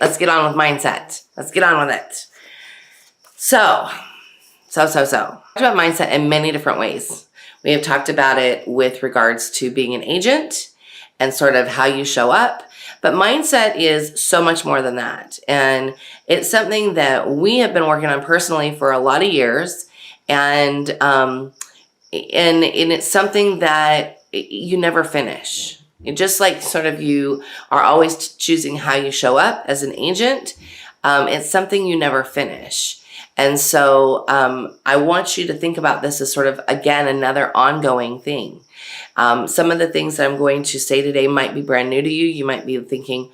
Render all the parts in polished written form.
let's get on with mindset. Let's get on with it. So. Talked about mindset in many different ways. We have talked about it with regards to being an agent and sort of how you show up. But mindset is so much more than that. And it's something that we have been working on personally for a lot of years. And it's something that you never finish. Just like sort of you are always choosing how you show up as an agent, it's something you never finish. And so I want you to think about this as sort of, again, another ongoing thing. Some of the things that I'm going to say today might be brand new to you. You might be thinking,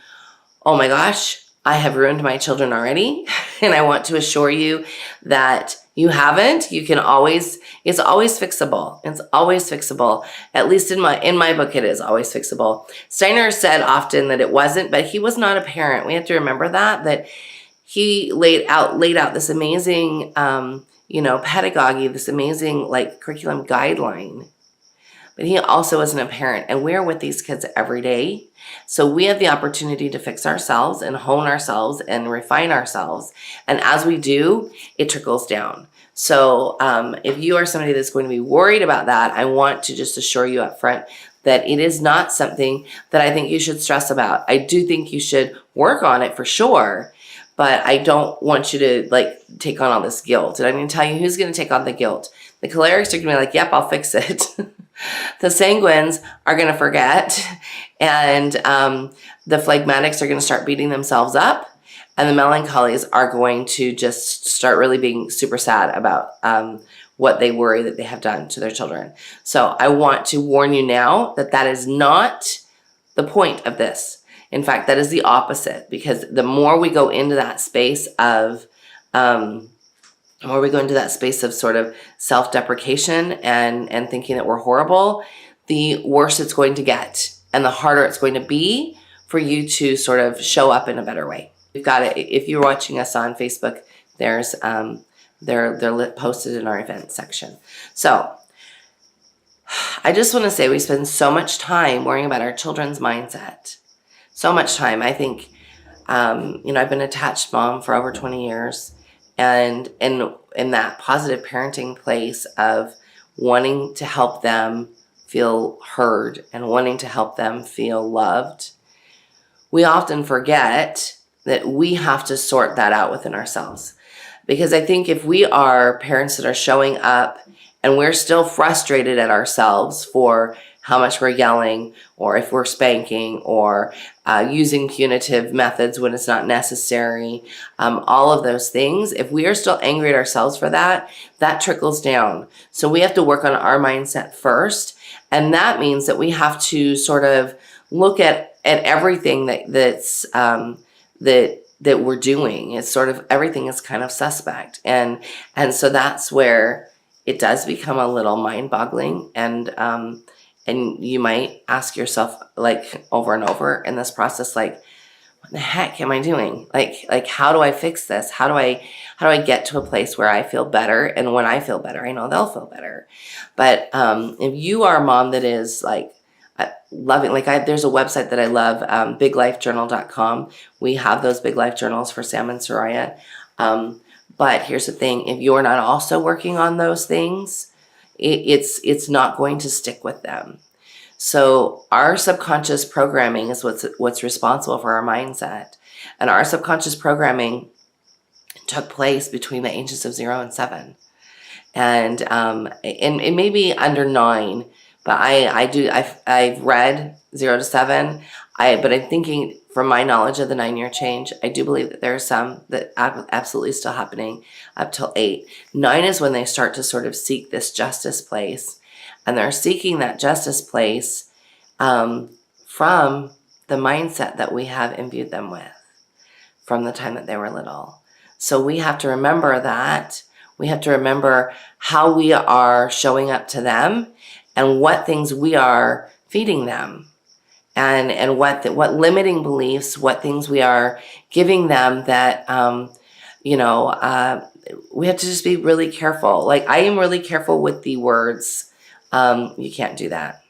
oh my gosh, I have ruined my children already. And I want to assure you that you haven't. You can always, it's always fixable. It's always fixable. At least in my book, it is always fixable. Steiner said often that it wasn't, but he was not a parent. We have to remember that he laid out this amazing, pedagogy, this amazing curriculum guideline. But he also isn't a parent, and we're with these kids every day. So we have the opportunity to fix ourselves and hone ourselves and refine ourselves. And as we do, it trickles down. So if you are somebody that's going to be worried about that, I want to just assure you up front that it is not something that I think you should stress about. I do think you should work on it for sure. But I don't want you to take on all this guilt. And I'm going to tell you who's going to take on the guilt. The cholerics are going to be like, yep, I'll fix it. The sanguines are going to forget. And the phlegmatics are going to start beating themselves up. And the melancholies are going to just start really being super sad about what they worry that they have done to their children. So I want to warn you now that is not the point of this. In fact, that is the opposite, because the more we go into that space of, sort of self-deprecation and thinking that we're horrible, the worse it's going to get and the harder it's going to be for you to sort of show up in a better way. We've got it. If you're watching us on Facebook, there's they're posted in our event section. So I just want to say we spend so much time worrying about our children's mindset. So much time. I think, I've been an attached mom for over 20 years, and in that positive parenting place of wanting to help them feel heard and wanting to help them feel loved, we often forget that we have to sort that out within ourselves. Because I think if we are parents that are showing up and we're still frustrated at ourselves for how much we're yelling, or if we're spanking, or using punitive methods when it's not necessary, all of those things, if we are still angry at ourselves for that, that trickles down. So we have to work on our mindset first. And that means that we have to sort of look at everything that we're doing. It's sort of, everything is kind of suspect. And so that's where it does become a little mind-boggling. And you might ask yourself over and over in this process, what the heck am I doing? How do I fix this? How do I get to a place where I feel better? And when I feel better, I know they'll feel better. But if you are a mom that is loving, there's a website that I love, biglifejournal.com. We have those Big Life journals for Sam and Soraya. But here's the thing, if you're not also working on those things, it's not going to stick with them. So our subconscious programming is what's responsible for our mindset. And our subconscious programming took place between the ages of 0 and 7. And it may be under 9, but I've read 0 to 7. But I'm thinking, from my knowledge of the 9-year change, I do believe that there are some that absolutely still happening up till 8. 9 is when they start to sort of seek this justice place. And they're seeking that justice place from the mindset that we have imbued them with from the time that they were little. So we have to remember that. We have to remember how we are showing up to them and what things we are feeding them. And what limiting beliefs, what things we are giving them that, we have to just be really careful. I am really careful with the words, you can't do that.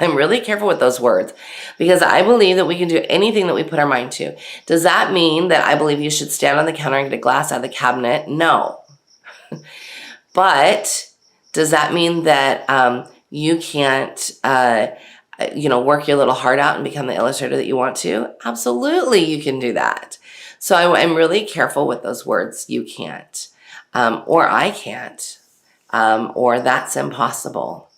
I'm really careful with those words because I believe that we can do anything that we put our mind to. Does that mean that I believe you should stand on the counter and get a glass out of the cabinet? No. But does that mean that you can't, work your little heart out and become the illustrator that you want to? Absolutely, you can do that. So I'm really careful with those words. You can't, or I can't, or that's impossible,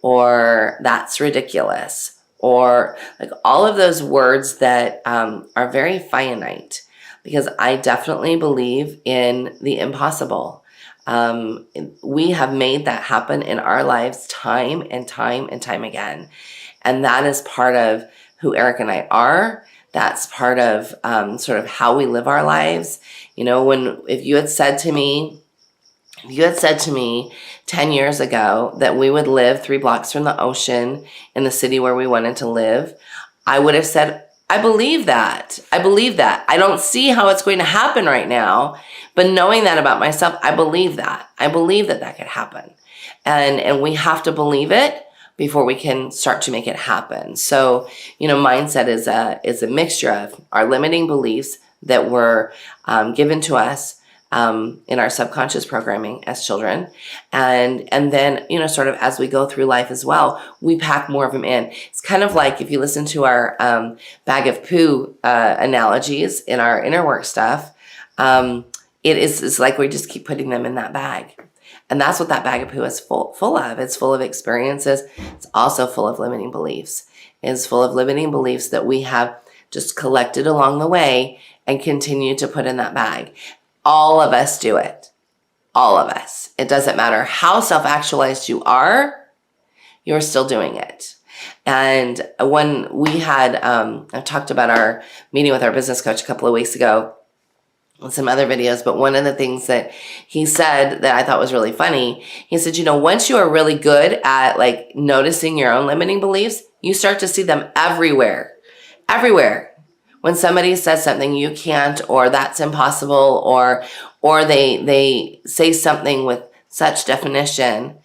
or that's ridiculous, or like all of those words that are very finite, because I definitely believe in the impossible. We have made that happen in our lives time and time and time again. And that is part of who Eric and I are. That's part of sort of how we live our lives. If you had said to me 10 years ago that we would live 3 blocks from the ocean in the city where we wanted to live, I would have said, I believe that. I don't see how it's going to happen right now, but knowing that about myself, I believe that. I believe that that could happen. And we have to believe it before we can start to make it happen. So, mindset is a mixture of our limiting beliefs that were given to us in our subconscious programming as children. And then, sort of as we go through life as well, we pack more of them in. It's kind of like if you listen to our bag of poo analogies in our inner work stuff, it's like we just keep putting them in that bag. And that's what that bag of poo is full of. It's full of experiences. It's also full of limiting beliefs. It's full of limiting beliefs that we have just collected along the way and continue to put in that bag. All of us do it. All of us. It doesn't matter how self-actualized you are, you're still doing it. And when we had, I talked about our meeting with our business coach a couple of weeks ago and some other videos, but one of the things that he said that I thought was really funny, he said, once you are really good at like noticing your own limiting beliefs, you start to see them everywhere. When somebody says something you can't, or that's impossible, or they say something with such definition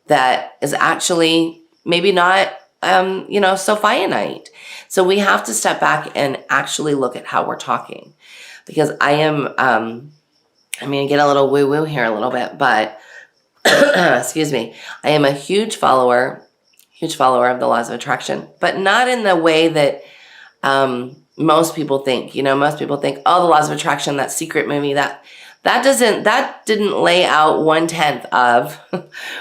that is actually maybe not, so finite. So we have to step back and actually look at how we're talking, because I am, I'm going to get a little woo-woo here a little bit, but excuse me, I am a huge follower of the laws of attraction, but not in the way that, most people think. Most people think, oh, the laws of attraction, that secret movie, that didn't lay out 1/10 of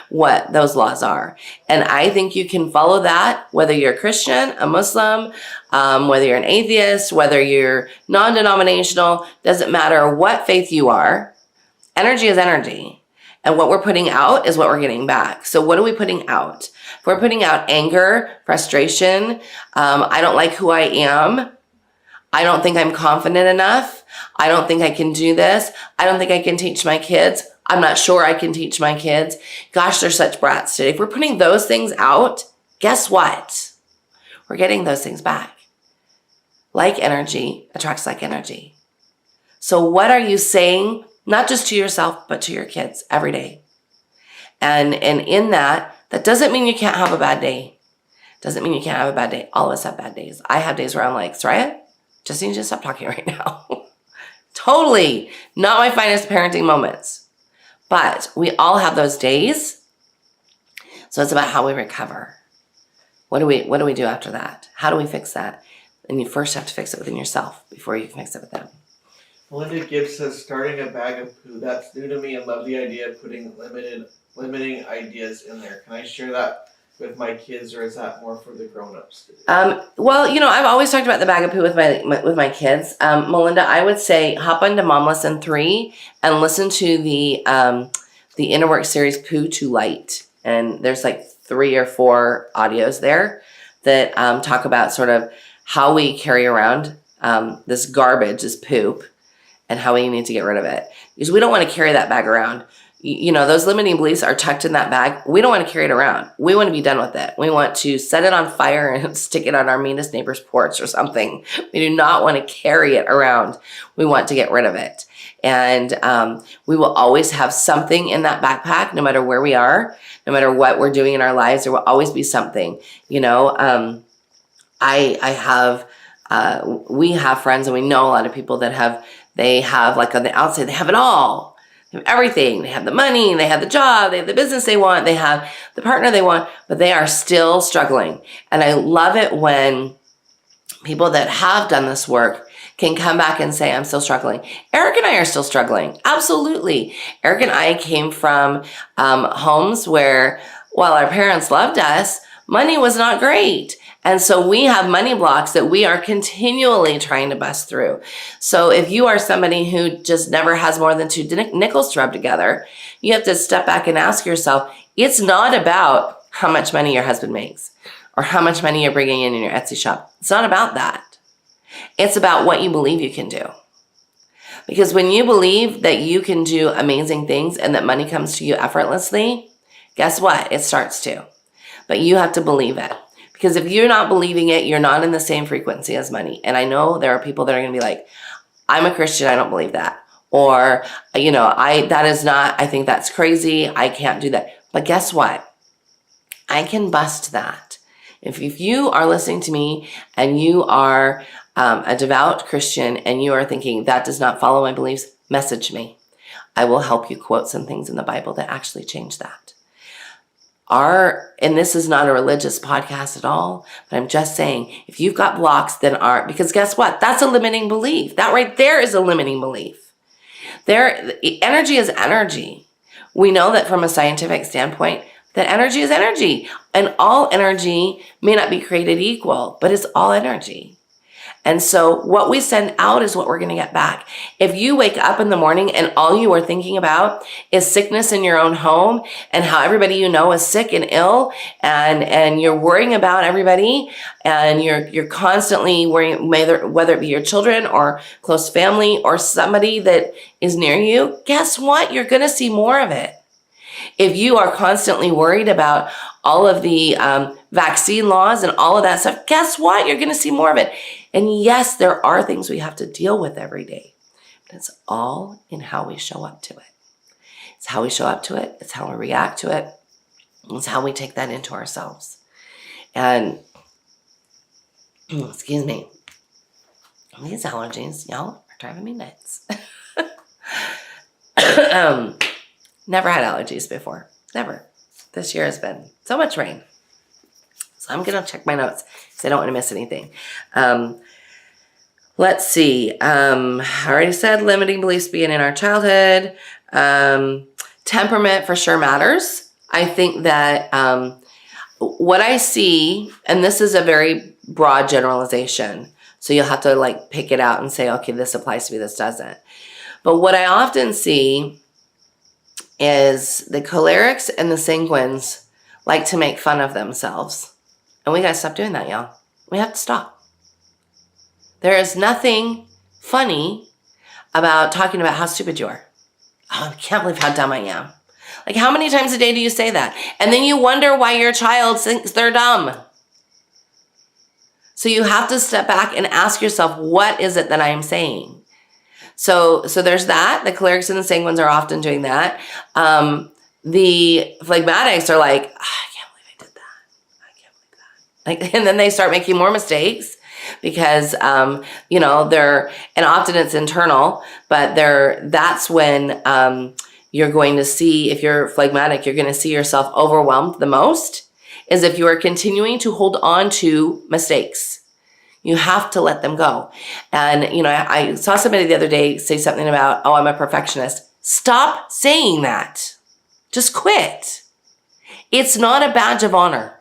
what those laws are. And I think you can follow that, whether you're a Christian, a Muslim, whether you're an atheist, whether you're non-denominational, doesn't matter what faith you are. Energy is energy. And what we're putting out is what we're getting back. So what are we putting out? If we're putting out anger, frustration, I don't like who I am, I don't think I'm confident enough, I don't think I can do this, I don't think I can teach my kids, I'm not sure I can teach my kids, gosh, they're such brats today. If we're putting those things out, guess what? We're getting those things back. Like energy attracts like energy. So what are you saying, not just to yourself, but to your kids every day? And in that doesn't mean you can't have a bad day. Doesn't mean you can't have a bad day. All of us have bad days. I have days where I'm like, Soraya, just need you to stop talking right now. Totally not my finest parenting moments. But we all have those days. So it's about how we recover. What do we do after that? How do we fix that? And you first have to fix it within yourself before you can fix it with them. Melinda Gibbs says, starting a bag of poo. That's new to me, and love the idea of putting limiting ideas in there. Can I share that with my kids, or is that more for the grown-ups to do? Well, I've always talked about the bag of poo with my kids. Melinda, I would say hop onto Mom Lesson 3 and listen to the Inner Work series Poo to Light. And there's like 3 or 4 audios there that talk about sort of how we carry around this garbage, this poop, and how we need to get rid of it. Because we don't want to carry that bag around those limiting beliefs are tucked in that bag. We don't want to carry it around. We want to be done with it. We want to set it on fire and stick it on our meanest neighbor's porch or something. We do not want to carry it around. We want to get rid of it. And we will always have something in that backpack, no matter where we are, no matter what we're doing in our lives. There will always be something. We have friends, and we know a lot of people that they have like on the outside, they have it all. They have everything. They have the money, they have the job, they have the business they want, they have the partner they want, but they are still struggling. And I love it when people that have done this work can come back and say, I'm still struggling. Eric and I are still struggling. Absolutely. Eric and I came from homes where, while our parents loved us, money was not great. And so we have money blocks that we are continually trying to bust through. So if you are somebody who just never has more than 2 nickels to rub together, you have to step back and ask yourself, it's not about how much money your husband makes or how much money you're bringing in your Etsy shop. It's not about that. It's about what you believe you can do. Because when you believe that you can do amazing things and that money comes to you effortlessly, guess what? It starts to. But you have to believe it. Because if you're not believing it, you're not in the same frequency as money. And I know there are people that are going to be like, I'm a Christian, I don't believe that. Or, I think that's crazy. I can't do that. But guess what? I can bust that. If you are listening to me and you are a devout Christian and you are thinking that does not follow my beliefs, message me. I will help you quote some things in the Bible that actually change that. And this is not a religious podcast at all, but I'm just saying, if you've got blocks because guess what? That's a limiting belief. That right there is a limiting belief. Energy is energy. We know that from a scientific standpoint, that energy is energy. And all energy may not be created equal, but it's all energy. And so what we send out is what we're going to get back. If you wake up in the morning and all you are thinking about is sickness in your own home and how everybody you know is sick and ill, and you're worrying about everybody, and you're constantly worrying, whether it be your children or close family or somebody that is near you, guess what? You're going to see more of it. If you are constantly worried about all of the vaccine laws and all of that stuff, guess what? You're going to see more of it. And yes, there are things we have to deal with every day, but it's all in how we show up to it. It's how we show up to it. It's how we react to it. It's how we take that into ourselves. And, excuse me, these allergies, y'all, are driving me nuts. Never had allergies before. Never. This year has been so much rain. So I'm going to check my notes because I don't want to miss anything. Let's see. I already said limiting beliefs being in our childhood. Temperament for sure matters. I think that what I see, and this is a very broad generalization, so you'll have to pick it out and say, okay, this applies to me, this doesn't. But what I often see is the cholerics and the sanguines like to make fun of themselves. And we got to stop doing that, y'all. We have to stop. There is nothing funny about talking about how stupid you are. Oh, I can't believe how dumb I am. How many times a day do you say that? And then you wonder why your child thinks they're dumb. So you have to step back and ask yourself, what is it that I am saying? So there's that. The cholerics and the sanguines are often doing that. The phlegmatics are like, I can't believe I did that. I can't believe that. And then they start making more mistakes because, they're, and often it's internal, but that's when you're going to see, if you're phlegmatic, you're going to see yourself overwhelmed the most, is if you are continuing to hold on to mistakes. You have to let them go. And, I saw somebody the other day say something about, oh, I'm a perfectionist. Stop saying that. Just quit. It's not a badge of honor.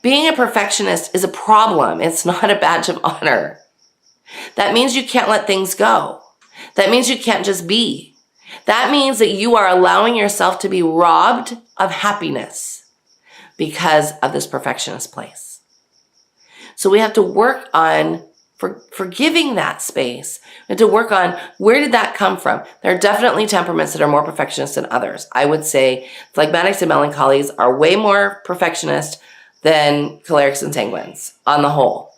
Being a perfectionist is a problem. It's not a badge of honor. That means you can't let things go. That means you can't just be. That means that you are allowing yourself to be robbed of happiness because of this perfectionist place. So we have to work on forgiving that space and to work on where did that come from. There are definitely temperaments that are more perfectionist than others. I would say phlegmatics and melancholies are way more perfectionist than cholerics and sanguines on the whole.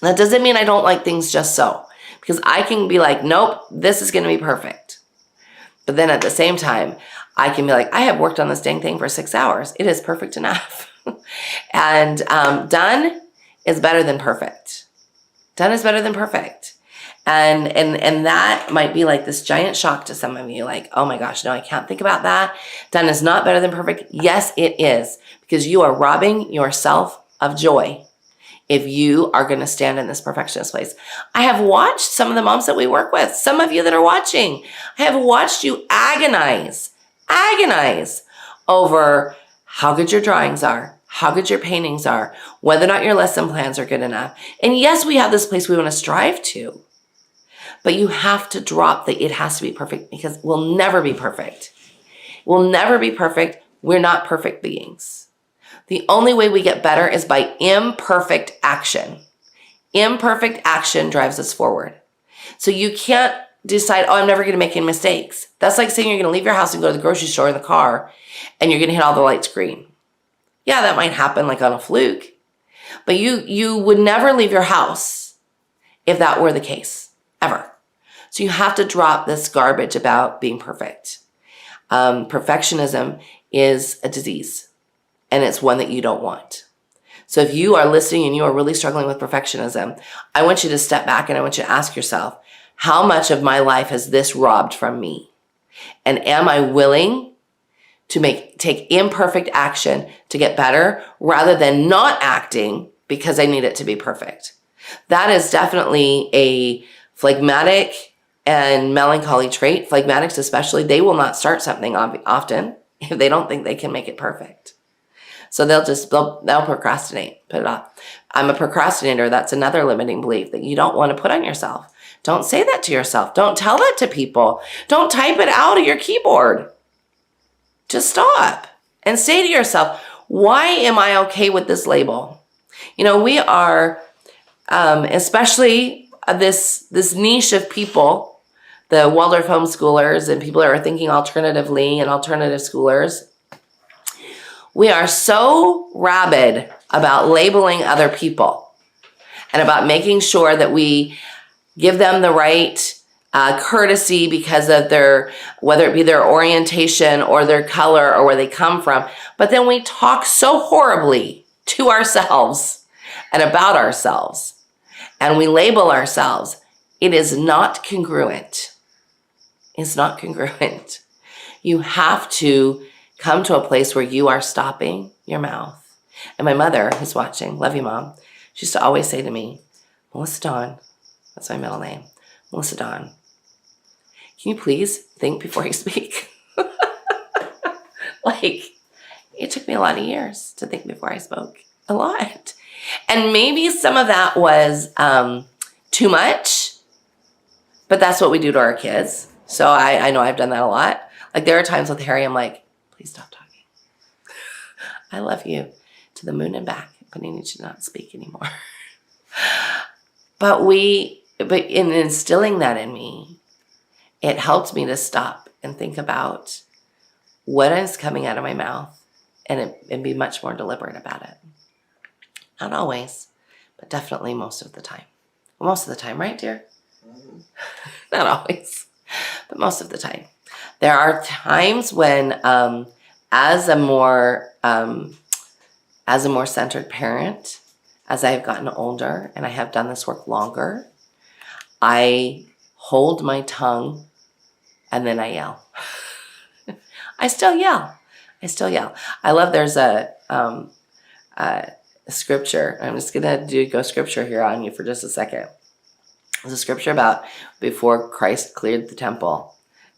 That doesn't mean I don't like things just so, because I can be like, nope, this is going to be perfect. But then at the same time, I can be like, I have worked on this dang thing for 6 hours. It is perfect enough. And done is better than perfect. Done is better than perfect. And that might be like this giant shock to some of you, like, oh my gosh, no, I can't think about that. Done is not better than perfect. Yes, it is, because you are robbing yourself of joy if you are going to stand in this perfectionist place. I have watched some of the moms that we work with, some of you that are watching, I have watched you agonize over how good your drawings are, how good your paintings are, whether or not your lesson plans are good enough. And yes, we have this place we want to strive to, but you have to drop the it has to be perfect, because we'll never be perfect. We'll never be perfect. We're not perfect beings. The only way we get better is by imperfect action. Imperfect action drives us forward. So you can't decide, oh, I'm never going to make any mistakes. That's like saying you're going to leave your house and go to the grocery store in the car and you're going to hit all the lights green. Yeah, that might happen like on a fluke. But you would never leave your house if that were the case, ever. So you have to drop this garbage about being perfect. Perfectionism is a disease, and it's one that you don't want. So if you are listening and you are really struggling with perfectionism, I want you to step back and I want you to ask yourself, how much of my life has this robbed from me? And am I willing to take imperfect action to get better rather than not acting because I need it to be perfect? That is definitely a phlegmatic and melancholy trait. Phlegmatics especially, they will not start something often if they don't think they can make it perfect. So they'll procrastinate, put it off. I'm a procrastinator. That's another limiting belief that you don't want to put on yourself. Don't say that to yourself. Don't tell that to people. Don't type it out of your keyboard. Just stop and say to yourself, why am I okay with this label? You know, we are, especially this niche of people, the Waldorf homeschoolers and people that are thinking alternatively and alternative schoolers. We are so rabid about labeling other people and about making sure that we give them the right courtesy because of their, whether it be their orientation or their color or where they come from. But then we talk so horribly to ourselves and about ourselves, and we label ourselves. It is not congruent. It's not congruent. You have to come to a place where you are stopping your mouth. And my mother, who's watching, love you, Mom, she used to always say to me, Melissa Dawn, that's my middle name, Melissa Dawn, can you please think before you speak? Like, it took me a lot of years to think before I spoke. A lot. And maybe some of that was too much, but that's what we do to our kids. So I know I've done that a lot. Like, there are times with Harry, I'm like, please stop talking. I love you to the moon and back, but I need you to not speak anymore. But in instilling that in me, it helped me to stop and think about what is coming out of my mouth and be much more deliberate about it. Not always, but definitely most of the time. Well, most of the time, right, dear? Mm-hmm. Not always, but most of the time. There are times when, as a more centered parent, as I have gotten older and I have done this work longer, I hold my tongue and then I yell. I still yell. I love, there's a scripture. I'm just going to go scripture here on you for just a second. There's a scripture about before Christ cleared the temple.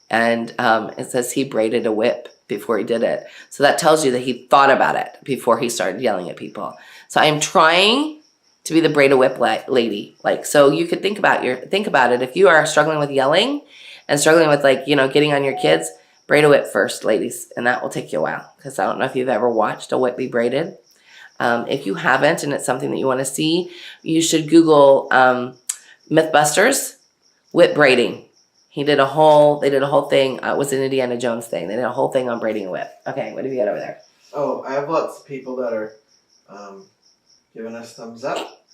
And it says he braided a whip before he did it. So that tells you that he thought about it before he started yelling at people. So I'm trying to be the braid a whip lady. Like, so you could think about it. If you are struggling with yelling and struggling with, like, you know, getting on your kids, braid a whip first, ladies. And that will take you a while, because I don't know if you've ever watched a whip be braided. If you haven't and it's something that you want to see, you should Google Mythbusters whip braiding. They did a whole thing. It was an Indiana Jones thing. They did a whole thing on braiding a whip. Okay, what have you got over there? Oh, I have lots of people that are giving us thumbs up.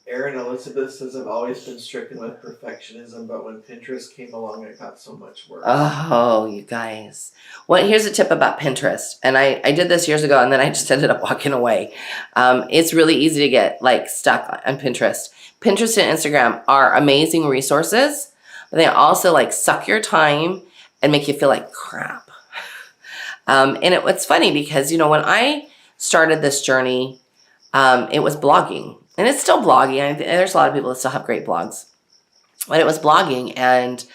Erin Elizabeth says, I've always been stricken with perfectionism, but when Pinterest came along, it got so much worse. Oh, you guys. Well, here's a tip about Pinterest. And I did this years ago, and then I just ended up walking away. It's really easy to get like stuck on Pinterest. Pinterest and Instagram are amazing resources, but they also like suck your time and make you feel like crap. And it's funny because, you know, when I started this journey, it was blogging. And it's still blogging. There's a lot of people that still have great blogs. But it was blogging, and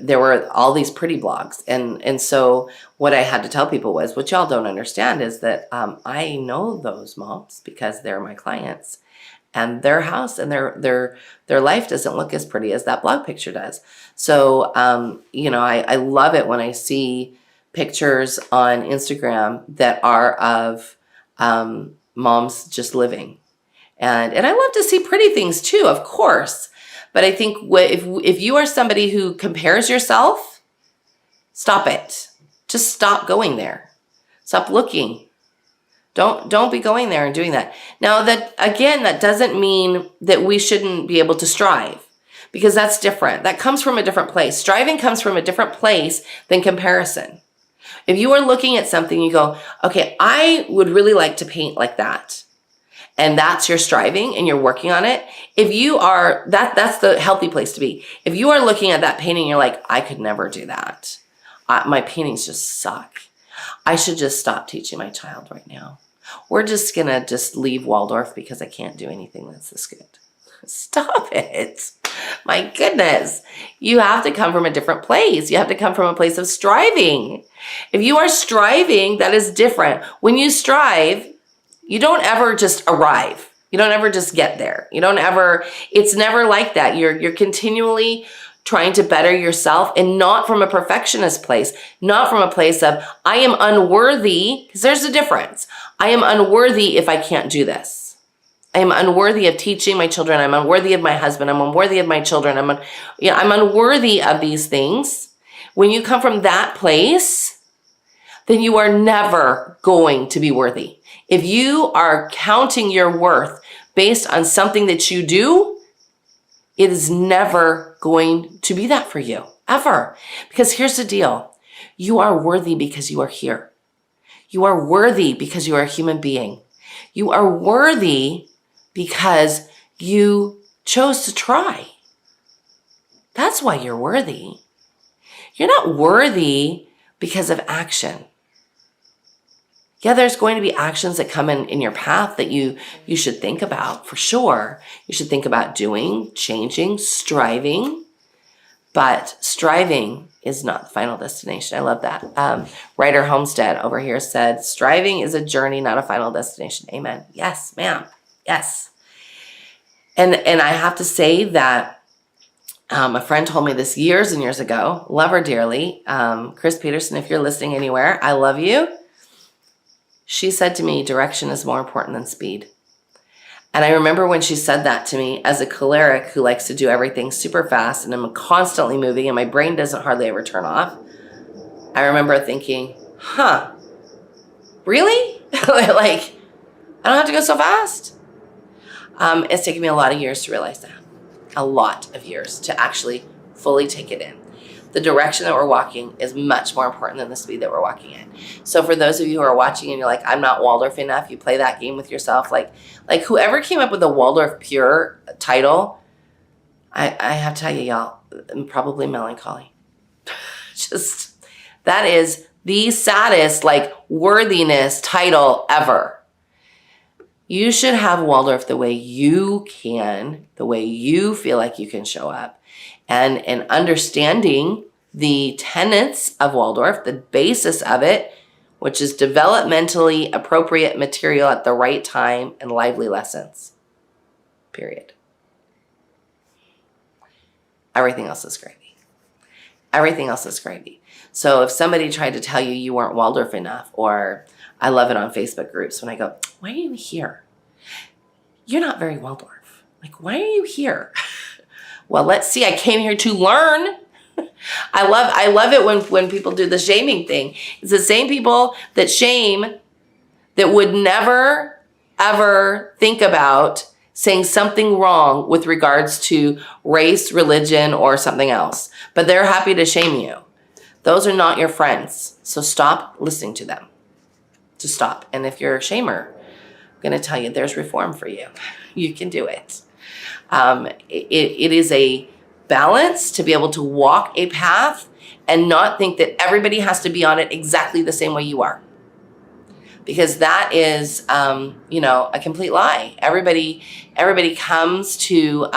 there were all these pretty blogs. And so what I had to tell people was, what y'all don't understand is that I know those moms because they're my clients. And their house and their life doesn't look as pretty as that blog picture does. So, you know, I love it when I see pictures on Instagram that are of moms just living. And I love to see pretty things too, of course. But I think if you are somebody who compares yourself, stop it. Just stop going there. Stop looking. Don't be going there and doing that. Now, that again, that doesn't mean that we shouldn't be able to strive, because that's different. That comes from a different place. Striving comes from a different place than comparison. If you are looking at something, you go, okay, I would really like to paint like that. And that's your striving and you're working on it. If you are, that's the healthy place to be. If you are looking at that painting, you're like, I could never do that. My paintings just suck. I should just stop teaching my child right now. We're just going to just leave Waldorf because I can't do anything that's this good. Stop it. My goodness. You have to come from a different place. You have to come from a place of striving. If you are striving, that is different. When you strive, you don't ever just arrive. You don't ever just get there. It's never like that. You're continually trying to better yourself, and not from a perfectionist place, not from a place of, I am unworthy, because there's a difference. I am unworthy if I can't do this. I am unworthy of teaching my children. I'm unworthy of my husband. I'm unworthy of my children. I'm unworthy of these things. When you come from that place, then you are never going to be worthy. If you are counting your worth based on something that you do, it is never going to be that for you, ever. Because here's the deal. You are worthy because you are here. You are worthy because you are a human being. You are worthy because you chose to try. That's why you're worthy. You're not worthy because of action. Yeah, there's going to be actions that come in your path that you should think about, for sure. You should think about doing, changing, striving. But striving is not the final destination. I love that. Ryder Homestead over here said, striving is a journey, not a final destination. Amen. Yes, ma'am. Yes. And I have to say that a friend told me this years and years ago. Love her dearly. Chris Peterson, if you're listening anywhere, I love you. She said to me, direction is more important than speed. And I remember when she said that to me, as a choleric who likes to do everything super fast and I'm constantly moving and my brain doesn't hardly ever turn off. I remember thinking, really? Like, I don't have to go so fast? It's taken me a lot of years to realize that. A lot of years to actually fully take it in. The direction that we're walking is much more important than the speed that we're walking in. So for those of you who are watching and you're like, I'm not Waldorf enough, you play that game with yourself. Like whoever came up with the Waldorf Pure title, I have to tell you, y'all, I'm probably melancholy. Just, that is the saddest, worthiness title ever. You should have Waldorf the way you can, the way you feel like you can show up. And understanding the tenets of Waldorf, the basis of it, which is developmentally appropriate material at the right time and lively lessons. Period. Everything else is gravy. Everything else is gravy. So if somebody tried to tell you you weren't Waldorf enough, or I love it on Facebook groups when I go, why are you here? You're not very Waldorf. Like, why are you here? Well, let's see. I came here to learn. I love it when people do the shaming thing. It's the same people that shame that would never, ever think about saying something wrong with regards to race, religion, or something else. But they're happy to shame you. Those are not your friends. So stop listening to them. Just stop. And if you're a shamer, I'm going to tell you there's reform for you. You can do it. It is a balance to be able to walk a path and not think that everybody has to be on it exactly the same way you are. Because that is, a complete lie. Everybody comes to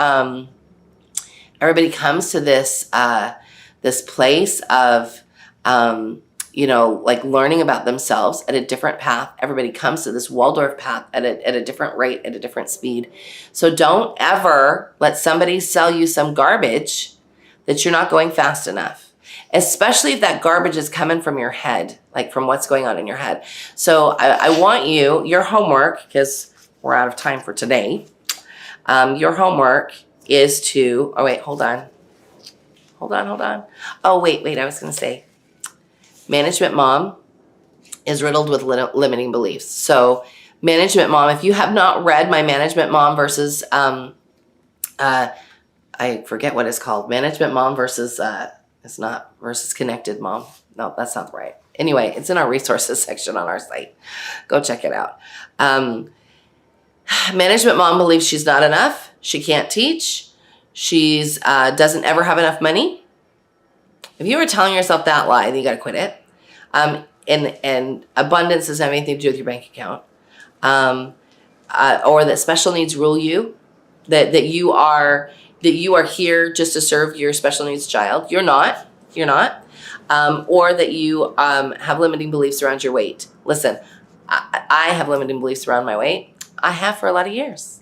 this place of, like learning about themselves at a different path. Everybody comes to this Waldorf path at a different rate, at a different speed. So don't ever let somebody sell you some garbage that you're not going fast enough. Especially if that garbage is coming from your head, like from what's going on in your head. So I want your homework, because we're out of time for today. Your homework is to, hold on. Oh, wait, I was going to say, Management Mom is riddled with limiting beliefs. So Management Mom, if you have not read my Management Mom versus, I forget what it's called. Management Mom versus, it's not versus Connected Mom. No, that's not right. Anyway, it's in our resources section on our site. Go check it out. Management Mom believes she's not enough. She can't teach. She's doesn't ever have enough money. If you were telling yourself that lie, then you got to quit it. And abundance doesn't have anything to do with your bank account. Or that special needs rule you. That you are here just to serve your special needs child. You're not. Or that you have limiting beliefs around your weight. Listen, I have limiting beliefs around my weight. I have for a lot of years.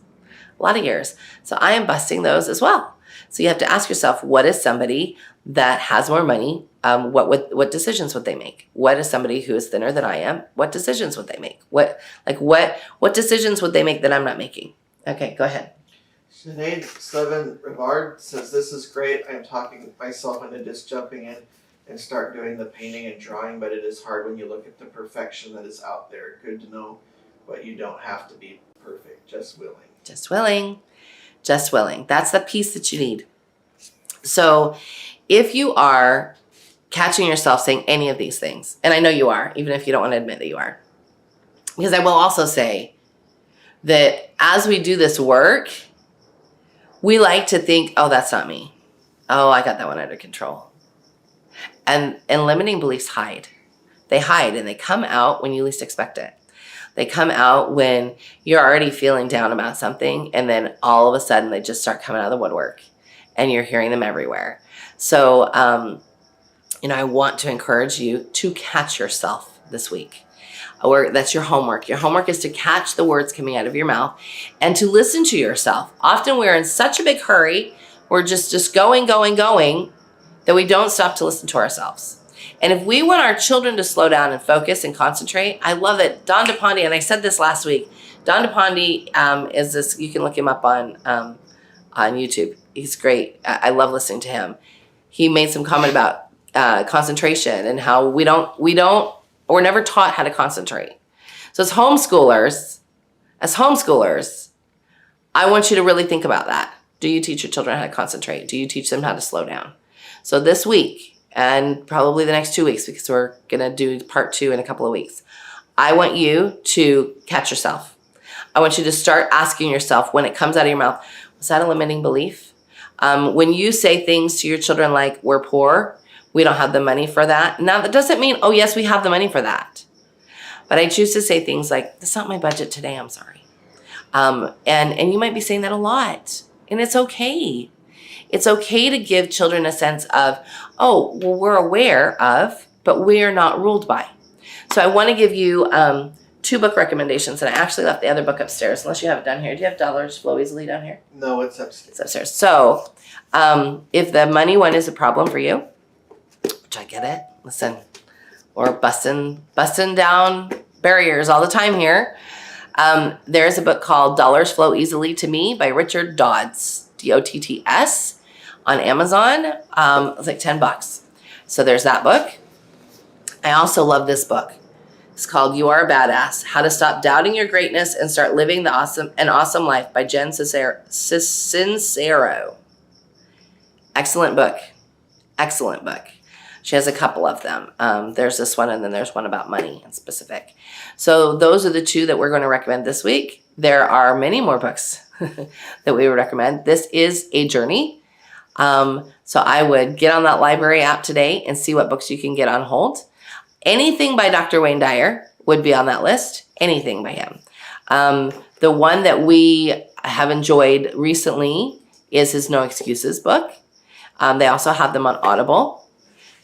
So I am busting those as well. So you have to ask yourself, what is somebody that has more money? What decisions would they make? What is somebody who is thinner than I am? What decisions would they make? What decisions would they make that I'm not making? Okay, go ahead. Sinead Slevin Rivard says, this is great. I'm talking myself into just jumping in and start doing the painting and drawing, but it is hard when you look at the perfection that is out there. Good to know, but you don't have to be perfect, just willing. That's the piece that you need. So if you are catching yourself saying any of these things, and I know you are, even if you don't want to admit that you are, because I will also say that as we do this work, we like to think, oh, that's not me. Oh, I got that one under control. And limiting beliefs hide. They hide and they come out when you least expect it. They come out when you're already feeling down about something, and then all of a sudden they just start coming out of the woodwork and you're hearing them everywhere. So, I want to encourage you to catch yourself this week. That's your homework. Your homework is to catch the words coming out of your mouth and to listen to yourself. Often we're in such a big hurry. We're just going that we don't stop to listen to ourselves. And if we want our children to slow down and focus and concentrate, I love it. Don DePonde, and I said this last week, Don DePonde is this, you can look him up on YouTube. He's great. I love listening to him. He made some comment about concentration and how we're never taught how to concentrate. So as homeschoolers, I want you to really think about that. Do you teach your children how to concentrate? Do you teach them how to slow down? So this week, and probably the next 2 weeks, because we're going to do part 2 in a couple of weeks, I want you to catch yourself. I want you to start asking yourself, when it comes out of your mouth, was that a limiting belief? When you say things to your children like, we're poor, we don't have the money for that. Now, that doesn't mean, oh, yes, we have the money for that. But I choose to say things like, that's not my budget today, I'm sorry. And you might be saying that a lot, and it's okay. It's okay to give children a sense of, oh, well, we're aware of, but we are not ruled by. So I want to give you 2 book recommendations, and I actually left the other book upstairs, unless you have it down here. Do you have Dollars Flow Easily down here? No, it's upstairs. It's upstairs. So if the money one is a problem for you, which I get it. Listen, we're busting down barriers all the time here. There's a book called Dollars Flow Easily to Me by Richard Dodds, Dotts, on Amazon. It's like $10. So there's that book. I also love this book. It's called You Are a Badass, How to Stop Doubting Your Greatness and Start Living an Awesome Life by Jen Sincero. Excellent book. Excellent book. She has a couple of them. There's this one, and then there's one about money in specific. So those are the two that we're going to recommend this week. There are many more books that we would recommend. This is a journey. So I would get on that library app today and see what books you can get on hold. Anything by Dr. Wayne Dyer would be on that list. Anything by him. The one that we have enjoyed recently is his No Excuses book. They also have them on Audible.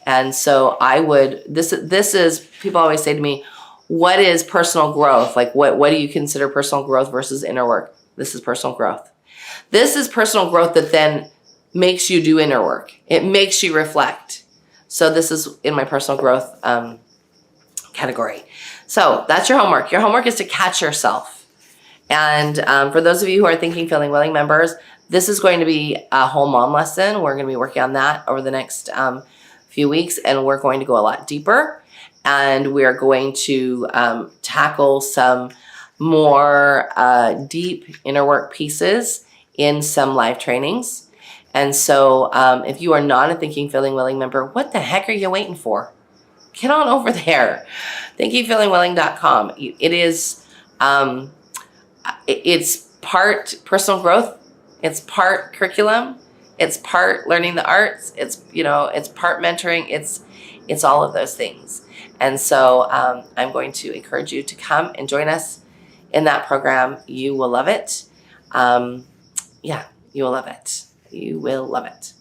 And so I would, this is, people always say to me, what is personal growth? Like what do you consider personal growth versus inner work? This is personal growth. This is personal growth that then makes you do inner work. It makes you reflect. So this is in my personal growth category. So that's your homework. Your homework is to catch yourself. And for those of you who are Thinking, Feeling, Willing members, this is going to be a whole mom lesson. We're going to be working on that over the next few weeks, and we're going to go a lot deeper. And we are going to tackle some more deep inner work pieces in some live trainings. And so if you are not a Thinking, Feeling, Willing member, what the heck are you waiting for? Get on over there. thinkingfeelingwilling.com. It is, it's part personal growth. It's part curriculum. It's part learning the arts. It's, it's part mentoring. It's all of those things. And so I'm going to encourage you to come and join us in that program. You will love it. Yeah, you will love it. You will love it.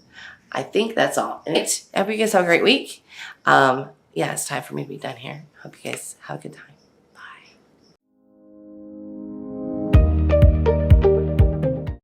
I think that's all. And I hope you guys have a great week. Yeah, it's time for me to be done here. Hope you guys have a good time.